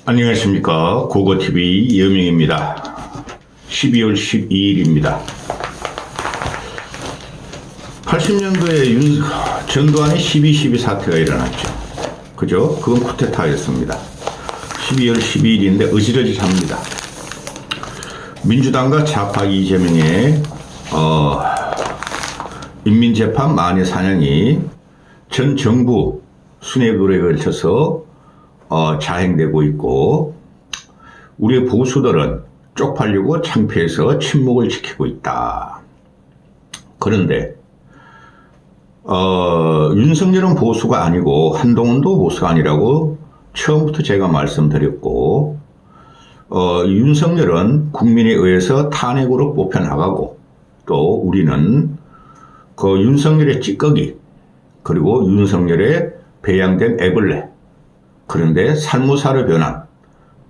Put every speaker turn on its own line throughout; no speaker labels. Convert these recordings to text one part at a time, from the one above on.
안녕하십니까. 고고TV 여명입니다. 12월 12일입니다. 80년도에 전두환의 12.12 사태가 일어났죠. 그죠? 그건 쿠데타였습니다. 12월 12일인데 어지러지합니다. 민주당과 좌파 이재명의 인민재판 만회 사냥이 전 정부 수뇌부에 걸쳐서 자행되고 있고, 우리의 보수들은 쪽팔리고 창피해서 침묵을 지키고 있다. 그런데 윤석열은 보수가 아니고 한동훈도 보수가 아니라고 처음부터 제가 말씀드렸고, 윤석열은 국민에 의해서 탄핵으로 뽑혀나가고, 또 우리는 그 윤석열의 찌꺼기, 그리고 윤석열의 배양된 애벌레, 그런데 살모사로 변한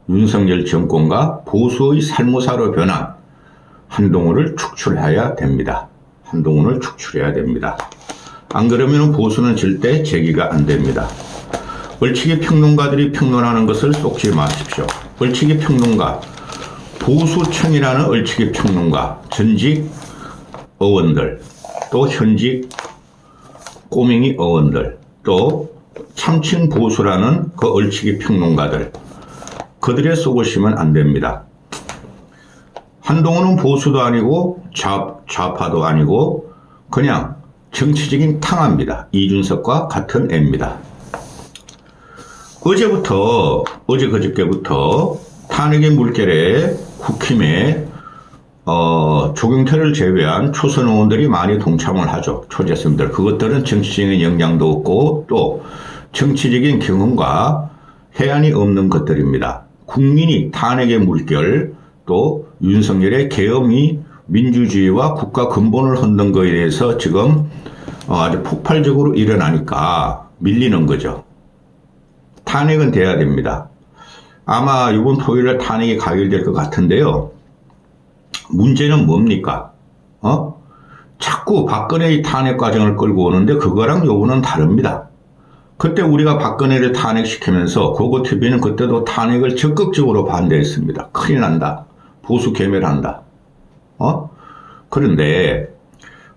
윤석열 정권과 보수의 살모사로 변한 한동훈을 축출해야 됩니다. 한동훈을 축출해야 됩니다. 안 그러면 보수는 절대 제기가 안 됩니다. 얼치기 평론가들이 평론하는 것을 쏙지 마십시오. 얼치기 평론가, 보수청이라는 얼치기 평론가, 전직 의원들, 또 현직 꼬맹이 의원들, 또 참칭 보수라는 그 얼치기 평론가들, 그들의 속으시면 안 됩니다. 한동훈은 보수도 아니고 좌파도 아니고 그냥 정치적인 탕화입니다. 이준석과 같은 애입니다. 그저께부터 탄핵의 물결에 국힘에 조경태를 제외한 초선 의원들이 많이 동참을 하죠. 초재선들. 그것들은 정치적인 역량도 없고 또 정치적인 경험과 해안이 없는 것들입니다. 국민이 탄핵의 물결, 또 윤석열의 계엄이 민주주의와 국가 근본을 흔든 것에 대해서 지금 아주 폭발적으로 일어나니까 밀리는 거죠. 탄핵은 돼야 됩니다. 아마 이번 토요일에 탄핵이 가결될 것 같은데요. 문제는 뭡니까? 자꾸 박근혜의 탄핵 과정을 끌고 오는데 그거랑 요거는 다릅니다. 그때 우리가 박근혜를 탄핵시키면서 고고TV는 그때도 탄핵을 적극적으로 반대했습니다. 큰일 난다. 보수 괴멸한다. 그런데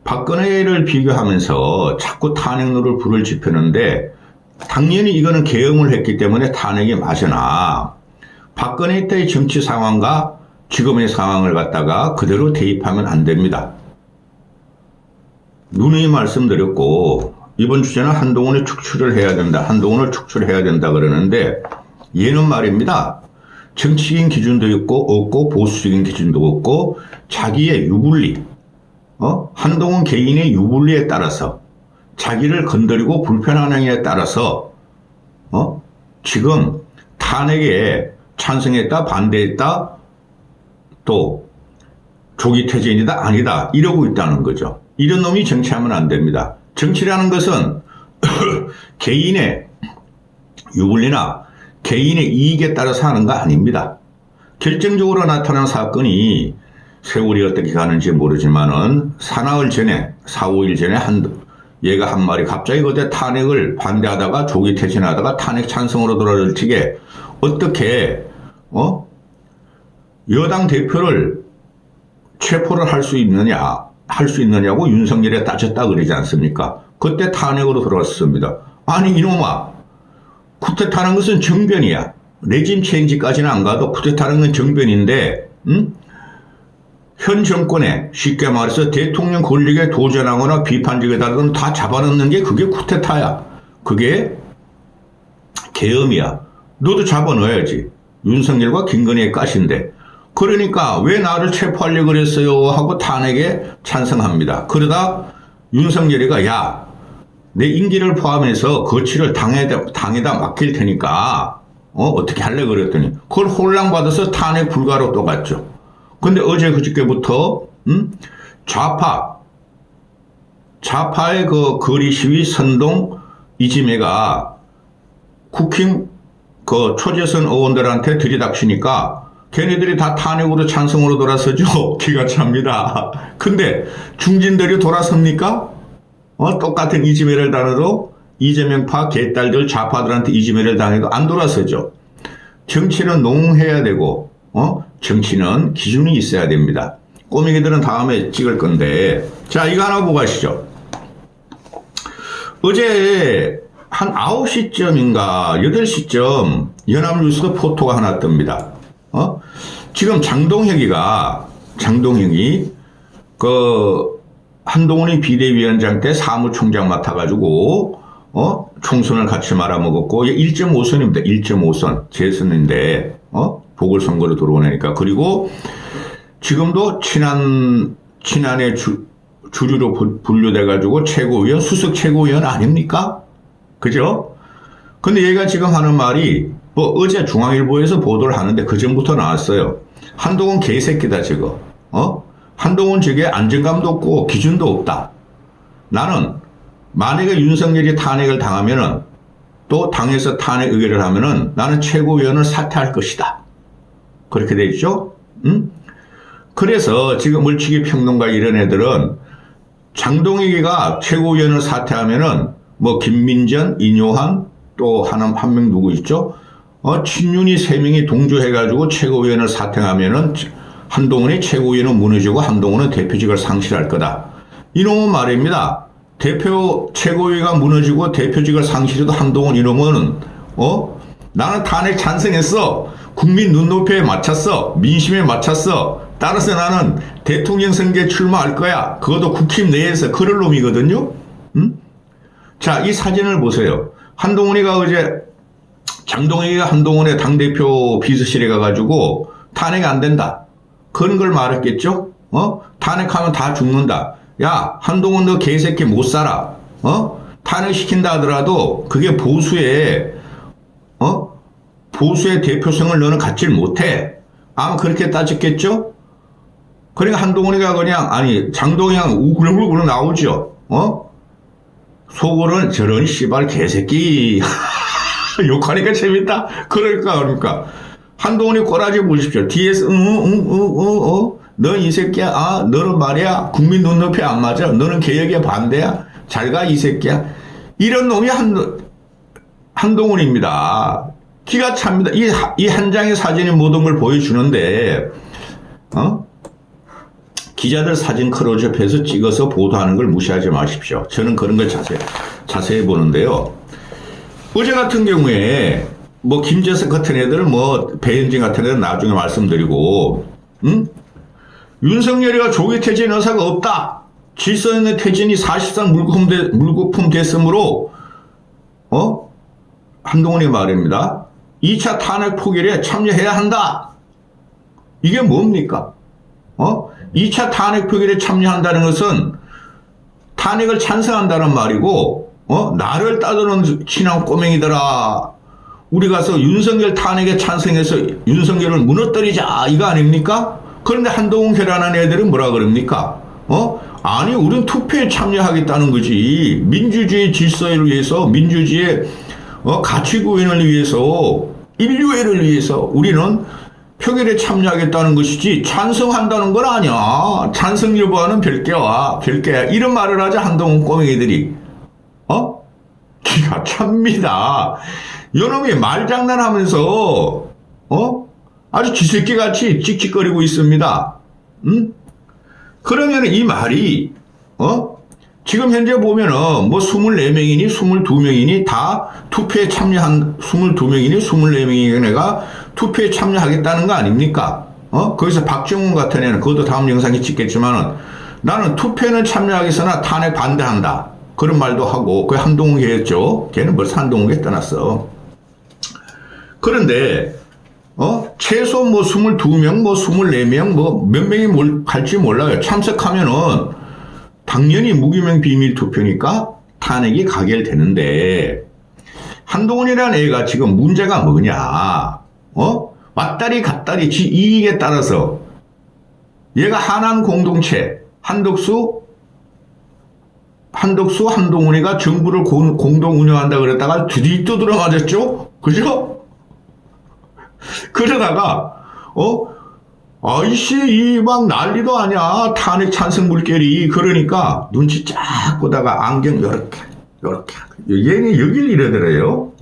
박근혜를 비교하면서 자꾸 탄핵로를 불을 지피는데, 당연히 이거는 계엄을 했기 때문에 탄핵이 맞으나 박근혜 때의 정치 상황과 지금의 상황을 갖다가 그대로 대입하면 안 됩니다. 누누이 말씀드렸고, 이번 주제는 한동훈을 축출을 해야 된다. 한동훈을 축출해야 된다 그러는데, 얘는 말입니다. 정치적인 기준도 없고 보수적인 기준도 없고 자기의 유불리, 한동훈 개인의 유불리에 따라서 자기를 건드리고 불편하느냐에 따라서 지금 탄핵에 찬성했다, 반대했다, 또 조기 퇴진이다, 아니다 이러고 있다는 거죠. 이런 놈이 정치하면 안 됩니다. 정치라는 것은 개인의 유불리나 개인의 이익에 따라서 하는 거 아닙니다. 결정적으로 나타난 사건이 세월이 어떻게 가는지 모르지만은 사나흘 전에, 4, 5일 전에 얘가 한 말이 갑자기 그때 탄핵을 반대하다가 조기 퇴진하다가 탄핵 찬성으로 돌아올 적에 어떻게 여당 대표를 체포를 할 수 있느냐고 윤석열에 따졌다 그러지 않습니까? 그때 탄핵으로 돌아왔습니다. 아니 이놈아, 쿠데타는 것은 정변이야. 레짐 체인지까지는 안 가도 쿠데타는 건 정변인데, 현 정권에 쉽게 말해서 대통령 권력에 도전하거나 비판적이다든 다 잡아넣는 게 그게 쿠데타야. 그게 계엄이야. 너도 잡아넣어야지. 윤석열과 김건희의 가시인데. 그러니까 왜 나를 체포하려고 그랬어요 하고 탄핵에 찬성합니다. 그러다 윤석열이가 야, 내 임기를 포함해서 거취를 당에다 맡길 테니까 어떻게 할래 그랬더니 그걸 홀랑받아서 탄핵 불가로 또 갔죠. 근데 어제 그저께부터 좌파의 그 거리 시위 선동 이지매가 국힘 그 초재선 의원들한테 들이닥치니까 걔네들이 다 탄핵으로 찬성으로 돌아서죠. 기가 찹니다. 근데 중진들이 돌아섭니까? 똑같은 이지매를 당해도 이재명파 개딸들 좌파들한테 이지매를 당해도 안 돌아서죠. 정치는 농해야 되고, 정치는 기준이 있어야 됩니다. 꼬맹이들은 다음에 찍을 건데, 자, 이거 하나 보고 가시죠. 어제 한 9시쯤인가 8시쯤 연합뉴스 포토가 하나 뜹니다. 지금 장동혁이 한동훈이 비대위원장 때 사무총장 맡아가지고 총선을 같이 말아먹었고 1.5선입니다. 1.5선 재선인데 보궐선거로 들어오니까. 그리고 지금도 친한의 주류로 분류돼가지고 최고위원, 수석 최고위원 아닙니까? 그죠? 근데 얘가 지금 하는 말이 어제 중앙일보에서 보도를 하는데 그 전부터 나왔어요. 한동훈 개새끼다 저거. 한동훈 저게 안정감도 없고 기준도 없다. 나는 만약에 윤석열이 탄핵을 당하면은 또 당에서 탄핵 의결을 하면은 나는 최고위원을 사퇴할 것이다. 그렇게 돼 있죠? 그래서 지금 물치기 평론가 이런 애들은 장동익이가 최고위원을 사퇴하면은 김민전, 인효한 또 한 명 누구 있죠? 친윤이 3명이 동조해가지고 최고위원을 사퇴하면은 한동훈이 최고위원은 무너지고 한동훈은 대표직을 상실할 거다. 이놈은 말입니다. 최고위가 무너지고 대표직을 상실해도 한동훈 이놈은 나는 탄핵 찬성했어. 국민 눈높이에 맞췄어. 민심에 맞췄어. 따라서 나는 대통령 선거에 출마할 거야. 그것도 국힘 내에서 그럴 놈이거든요. 자, 이 사진을 보세요. 한동훈이가 어제 장동혁이가 한동훈의 당대표 비서실에 가가지고 탄핵 안 된다. 그런 걸 말했겠죠? 탄핵하면 다 죽는다. 야, 한동훈 너 개새끼 못 살아. 탄핵시킨다 하더라도 그게 보수의 대표성을 너는 갖질 못해. 아마 그렇게 따졌겠죠? 그러니까 한동훈이가 장동혁이 우글우글 나오죠. 속으로는 저런 씨발 개새끼. 욕하니까 재밌다. 그러니까. 한동훈이 꼬라지 보십시오. 뒤에서 너 이 새끼야. 너는 말이야. 국민 눈높이 안 맞아. 너는 개혁에 반대야. 잘 가 이 새끼야. 이런 놈이 한동훈입니다. 기가 찹니다. 이 한 장의 사진이 모든 걸 보여주는데 기자들 사진 크로즈업해서 찍어서 보도하는 걸 무시하지 마십시오. 저는 그런 걸 자세히 보는데요. 어제 같은 경우에 김재석 같은 애들 배현진 같은 애들 나중에 말씀드리고 윤석열이가 조기 퇴진 의사가 없다. 질서 있는 퇴진이 사실상 물거품 됐으므로 한동훈이 말입니다. 2차 탄핵 포기에 참여해야 한다. 이게 뭡니까? 2차 탄핵 표결에 참여한다는 것은 탄핵을 찬성한다는 말이고, 나를 따르는 친한 꼬맹이들아, 우리 가서 윤석열 탄핵에 찬성해서 윤석열을 무너뜨리자, 이거 아닙니까? 그런데 한동훈 계란한 애들은 뭐라 그럽니까? 아니, 우린 투표에 참여하겠다는 거지. 민주주의 질서를 위해서, 민주주의의 가치 구현을 위해서, 인류애를 위해서 우리는 표결에 참여하겠다는 것이지 찬성한다는 건 아니야. 찬성 여부와는 별개야. 이런 말을 하자 한동훈 꼬맹이들이. 기가 찹니다. 요놈이 말장난하면서 아주 쥐새끼같이 찍찍거리고 있습니다. 그러면 이 말이 지금 현재 보면은 24명이니 22명이니 다 투표에 참여한 22명이니 24명이 내가 투표에 참여하겠다는 거 아닙니까? 거기서 박정훈 같은 애는 그것도 다음 영상에 찍겠지만은 나는 투표는 참여하겠으나 탄핵 반대한다. 그런 말도 하고 그 한동훈 걔였죠. 걔는 벌써 한동훈에 떠났어. 그런데 최소 22명, 24명, 몇 명이 갈지 몰라요. 참석하면은 당연히 무기명 비밀 투표니까 탄핵이 가결되는데 한동훈이라는 애가 지금 문제가 뭐냐? 왔다리 갔다리 지 이익에 따라서 얘가 하나는 공동체 한동훈이가 정부를 공동 운영한다 그랬다가 뒤두드러 맞았죠? 그죠? 그러다가 아이씨 이 막 난리도 아니야. 탄핵 찬성 물결이. 그러니까 눈치 쫙 보다가 안경 요렇게 얘는 여길 이러더래요.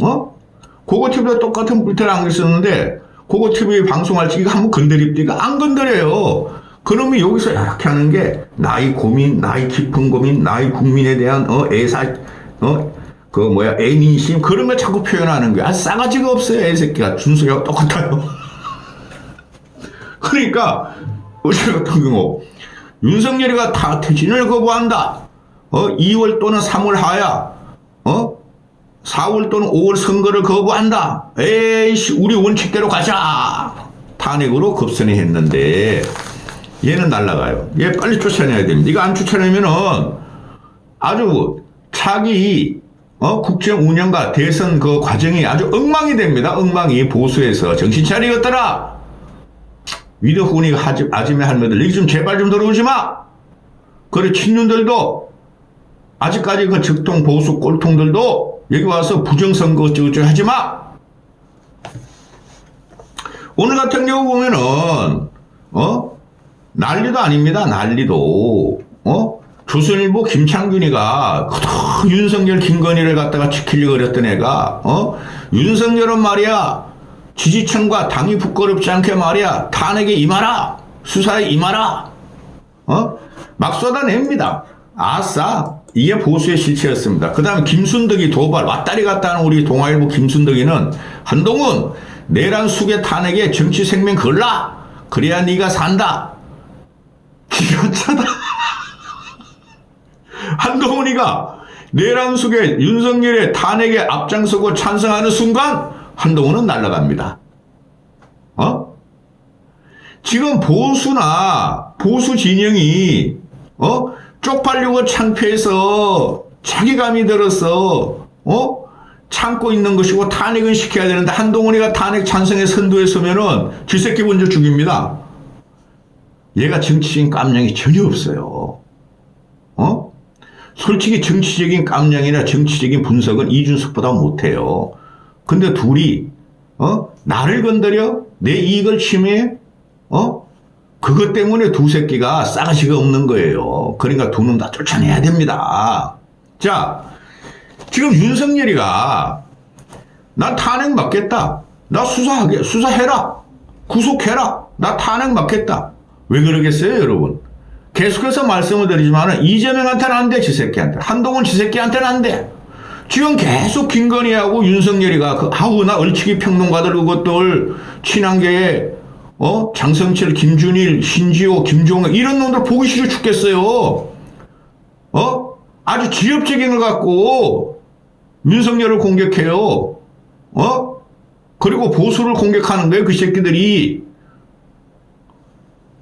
고고TV도 똑같은 불태를 안고 있었는데, 고고TV 방송할 때 이거 한번 건드립니까? 안 건드려요. 그놈이 여기서 이렇게 하는 게, 나의 고민, 나의 깊은 고민, 나의 국민에 대한, 애사, 애민심, 그런 걸 자꾸 표현하는 거야. 싸가지가 없어요, 애새끼가. 준석이하고 똑같아요. 그러니까, 어제 같은 경우, 윤석열이가 다 퇴진을 거부한다. 2월 또는 3월 하야, 4월 또는 5월 선거를 거부한다. 에이씨, 우리 원칙대로 가자. 탄핵으로 급선회 했는데, 얘는 날라가요. 얘 빨리 쫓아내야 됩니다. 이거 안 쫓아내면은 아주 차기, 국정 운영과 대선 그 과정이 아주 엉망이 됩니다. 엉망이 보수에서 정신 차리겠더라. 위드 후니 아지매 할머니들, 여기 좀 제발 좀 들어오지 마. 그래, 친윤들도 아직까지 그 적통 보수 꼴통들도 여기 와서 부정선거 어쩌고저쩌고 하지 마. 오늘 같은 경우 보면은, 난리도 아닙니다. 난리도. 조선일보 김창균이가 윤석열 김건희를 갖다가 지키려고 그랬던 애가, 윤석열은 말이야, 지지층과 당이 부끄럽지 않게 말이야, 탄핵에 임하라. 수사에 임하라. 막 쏟아냅니다. 아싸. 이게 보수의 실체였습니다. 그 다음에 김순덕이 도발, 왔다리 갔다 하는 우리 동아일보 김순덕이는, 한동훈, 내란 수계 탄핵에 정치 생명 걸라. 그래야 네가 산다. 기가 차다. 한동훈이가 내란 수계 윤석열의 탄핵에 앞장서고 찬성하는 순간, 한동훈은 날아갑니다. 지금 보수나 보수 진영이 쪽팔리고 창피해서 자기감이 들어서 참고 있는 것이고 탄핵은 시켜야 되는데, 한동훈이가 탄핵 찬성에 선두에 서면은 쥐새끼 먼저 죽입니다. 얘가 정치적인 깜냥이 전혀 없어요. 솔직히 정치적인 깜냥이나 정치적인 분석은 이준석보다 못해요. 근데 둘이 나를 건드려? 내 이익을 침해해? 그것 때문에 두 새끼가 싸가지가 없는 거예요. 그러니까 두 놈 다 쫓아내야 됩니다. 자, 지금 윤석열이가 나 탄핵 맞겠다. 나 수사해라. 구속해라. 나 탄핵 맞겠다. 왜 그러겠어요, 여러분? 계속해서 말씀을 드리지만 이재명한테는 안 돼, 지 새끼한테. 한동훈 지 새끼한테는 안 돼. 지금 계속 김건희하고 윤석열이가 나 얼치기 평론가들 그것들 친한계에 장성철, 김준일, 신지호, 김종혁 이런 놈들 보기 싫어 죽겠어요. 아주 지엽적인 걸 갖고 윤석열을 공격해요. 그리고 보수를 공격하는 거예요. 그 새끼들이.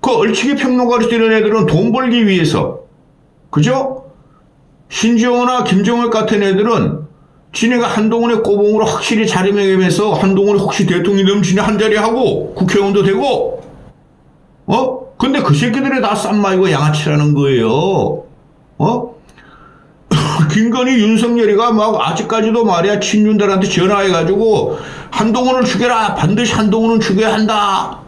그 얼치기 평론가로 뛰는 애들은 돈 벌기 위해서, 그죠? 신지호나 김종혁 같은 애들은 지네가 한동훈의 꼬봉으로 확실히 자리매김해서 한동훈이 혹시 대통령이 되면 지네 한 자리 하고 국회의원도 되고, 근데 그 새끼들이 다 쌈마이고 양아치라는 거예요. 김건희, 윤석열이가 막 아직까지도 말이야 친윤들한테 전화해가지고 한동훈을 죽여라. 반드시 한동훈은 죽여야 한다.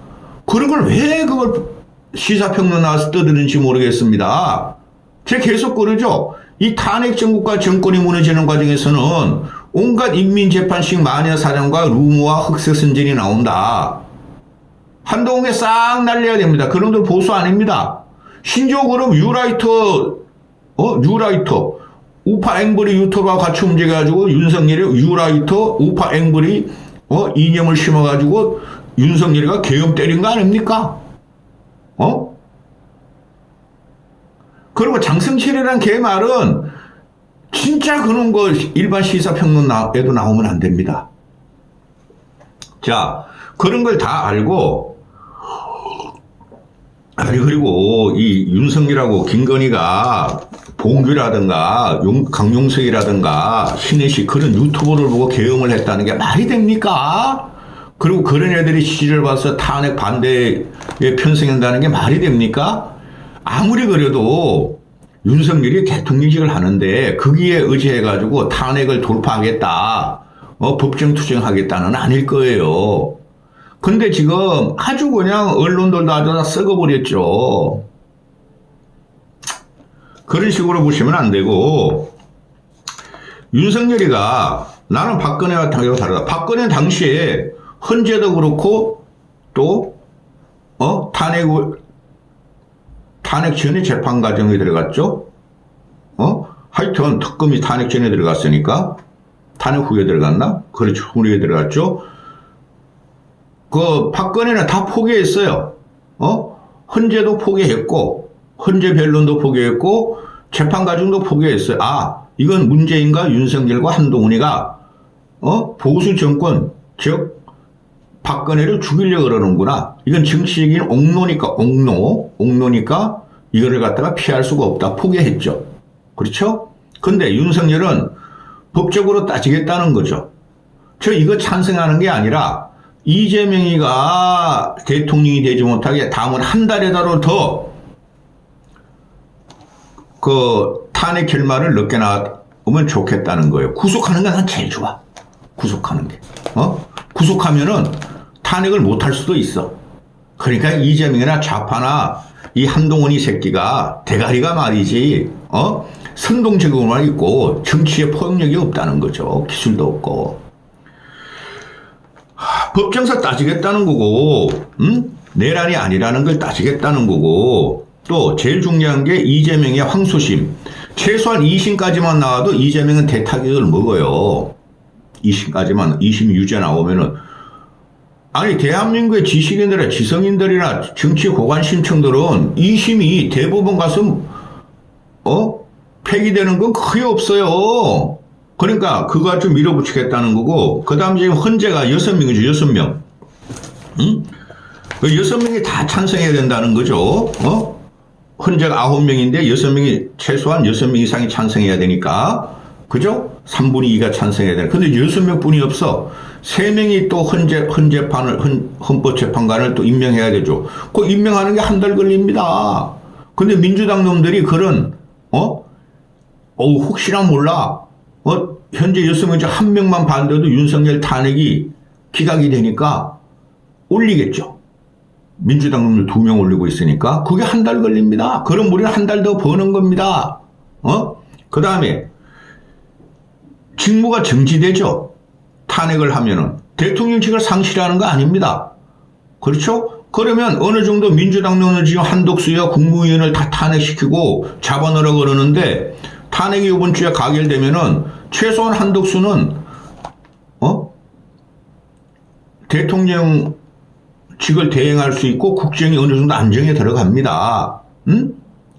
그런 걸 왜 그걸 시사평론 나와서 떠드는지 모르겠습니다. 제가 계속 그러죠. 이 탄핵 정국과 정권이 무너지는 과정에서는 온갖 인민재판식 마녀사냥과 루머와 흑색선전이 나온다. 한동훈에 싹 날려야 됩니다. 그놈들 보수 아닙니다. 신조 그럼 유라이터, 우파 앵벌이 유튜브와 같이 움직여가지고 윤석열이 유라이터, 우파 앵벌이 이념을 심어가지고 윤석열이가 계엄 때린 거 아닙니까? 그리고 장성철이라는 개말은 진짜 그런 거 일반 시사평론에도 나오면 안 됩니다. 자, 그런 걸 다 알고, 그리고 이 윤석열하고 김건희가 봉규라든가 강용석이라든가 신혜식 그런 유튜브를 보고 계엄을 했다는 게 말이 됩니까? 그리고 그런 애들이 지지를 받아서 탄핵 반대에 편승한다는 게 말이 됩니까? 아무리 그래도 윤석열이 대통령직을 하는데 거기에 의지해가지고 탄핵을 돌파하겠다, 법정 투쟁하겠다는 아닐 거예요. 근데 지금 아주 그냥 언론들도 아주 다 썩어버렸죠. 그런 식으로 보시면 안 되고, 윤석열이가 나는 박근혜와 다르다. 박근혜 당시에 헌재도 그렇고 또 탄핵 전에 재판 과정에 들어갔죠. 하여튼 특검이 탄핵 전에 들어갔으니까 탄핵 후에 들어갔나? 그렇죠. 후에 들어갔죠. 그 박근혜는 다 포기했어요. 헌재도 포기했고 헌재 변론도 포기했고 재판 과정도 포기했어요. 아, 이건 문재인과 윤석열과 한동훈이가 보수 정권 즉 박근혜를 죽이려고 그러는구나. 이건 정치적인 옥노니까 이거를 갖다가 피할 수가 없다. 포기했죠. 그렇죠? 근데 윤석열은 법적으로 따지겠다는 거죠. 저 이거 찬성하는 게 아니라 이재명이가 대통령이 되지 못하게 다음은 한 달에라도 더 그 탄핵 결말을 늦게 나오면 좋겠다는 거예요. 구속하는 게 난 제일 좋아. 구속하는 게. 구속하면은 탄핵을 못할 수도 있어. 그러니까 이재명이나 좌파나 이 한동훈 이 새끼가 대가리가 말이지 선동적으로만 있고 정치에 포용력이 없다는 거죠. 기술도 없고. 법정사 따지겠다는 거고 내란이 아니라는 걸 따지겠다는 거고 또 제일 중요한 게 이재명의 항소심. 최소한 2심까지만 나와도 이재명은 대타격을 먹어요. 2심까지만 2심 유죄 나오면은 아니 대한민국의 지식인들이나 지성인들이나 정치 고관심층들은 2심이 대부분 가서 폐기되는 건 거의 없어요. 그러니까 그거 좀 밀어붙이겠다는 거고 그 다음 지금 헌재가 6명이죠. 6명. 그 6명이 다 찬성해야 된다는 거죠. 헌재가 9명인데 6명이 최소한 6명 이상이 찬성해야 되니까 그죠? 3분의 2가 찬성해야 되는. 근데 6명 뿐이 없어. 3명이 또 헌법재판관을 또 임명해야 되죠. 그 임명하는 게 한 달 걸립니다. 근데 민주당 놈들이 그런, 혹시나 몰라. 현재 6명 중 1명만 반대도 윤석열 탄핵이 기각이 되니까 올리겠죠. 민주당 놈들 2명 올리고 있으니까 그게 한 달 걸립니다. 그럼 우리는 한 달 더 버는 겁니다. 그 다음에 직무가 정지되죠. 탄핵을 하면은 대통령직을 상실하는 거 아닙니다. 그렇죠? 그러면 어느 정도 민주당 놈은 지금 한독수와 국무위원을 다 탄핵시키고 잡아넣으라고 그러는데 탄핵이 이번 주에 가결되면은 최소한 한독수는 대통령직을 대행할 수 있고 국정이 어느 정도 안정에 들어갑니다.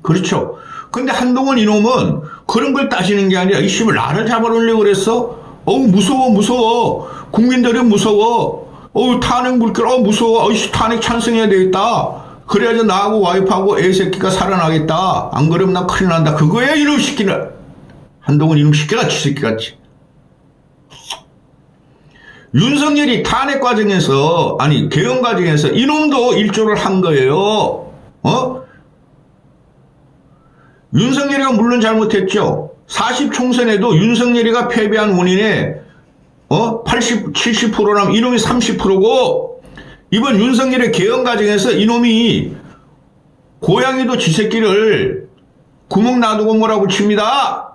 그렇죠? 근데 한동훈 이놈은 그런 걸 따지는 게 아니라 이씨발 나를 잡아놓으려고 그랬어? 무서워. 국민들이 무서워. 탄핵 물결, 무서워. 탄핵 찬성해야 되겠다. 그래야지 나하고 와이프하고 애새끼가 살아나겠다. 안 그러면 나 큰일 난다. 그거야 이놈 새끼는. 한동훈 이놈 새끼가 쥐새끼같이. 윤석열이 탄핵 과정에서 개헌 과정에서 이놈도 일조를 한 거예요. 윤석열이가 물론 잘못했죠. 40 총선에도 윤석열이가 패배한 원인에 80, 70%라면 이놈이 30%고 이번 윤석열의 개헌 과정에서 이놈이 고양이도 쥐새끼를 구멍 놔두고 몰아붙입니다.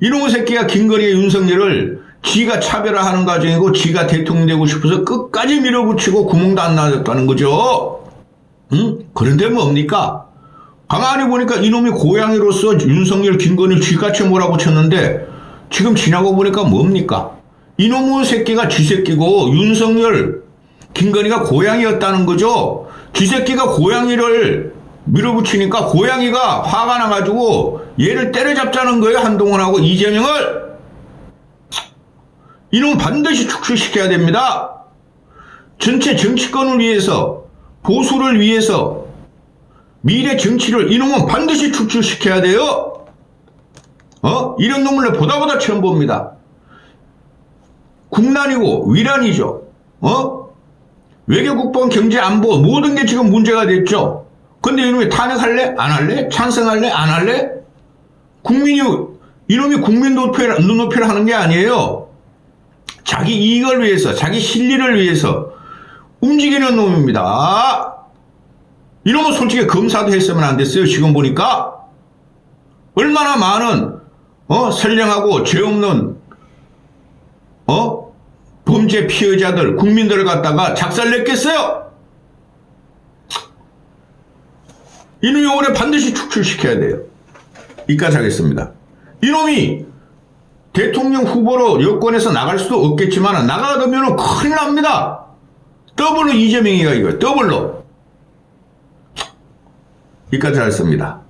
이놈의 새끼가 김건희의 윤석열을 지가 차별화하는 과정이고 지가 대통령 되고 싶어서 끝까지 밀어붙이고 구멍도 안 놔뒀다는 거죠. 그런데 뭡니까? 가만히 보니까 이놈이 고양이로서 윤석열, 김건희 쥐같이 몰아붙였는데 지금 지나고 보니까 뭡니까? 이놈의 새끼가 쥐새끼고 윤석열, 김건희가 고양이였다는 거죠. 쥐새끼가 고양이를 밀어붙이니까 고양이가 화가 나가지고 얘를 때려잡자는 거예요. 한동훈하고 이재명을. 이놈 반드시 축출시켜야 됩니다. 전체 정치권을 위해서 보수를 위해서 미래 정치를 이놈은 반드시 축출시켜야 돼요. 이런 놈을 보다 처음 봅니다. 국난이고 위란이죠. 외교국방 경제안보 모든 게 지금 문제가 됐죠. 근데 이놈이 탄핵할래? 안 할래? 찬성할래? 안 할래? 이놈이 국민 눈높이를 하는 게 아니에요. 자기 이익을 위해서, 자기 실리를 위해서 움직이는 놈입니다. 이놈은 솔직히 검사도 했으면 안 됐어요. 지금 보니까 얼마나 많은 선량하고 죄 없는 범죄 피해자들, 국민들을 갖다가 작살냈겠어요? 이놈이 올해 반드시 축출시켜야 돼요. 이까지 하겠습니다. 이놈이 대통령 후보로 여권에서 나갈 수도 없겠지만 나가면 큰일 납니다. 더블로 이재명이가 이거 더블로. 이까지 하겠습니다.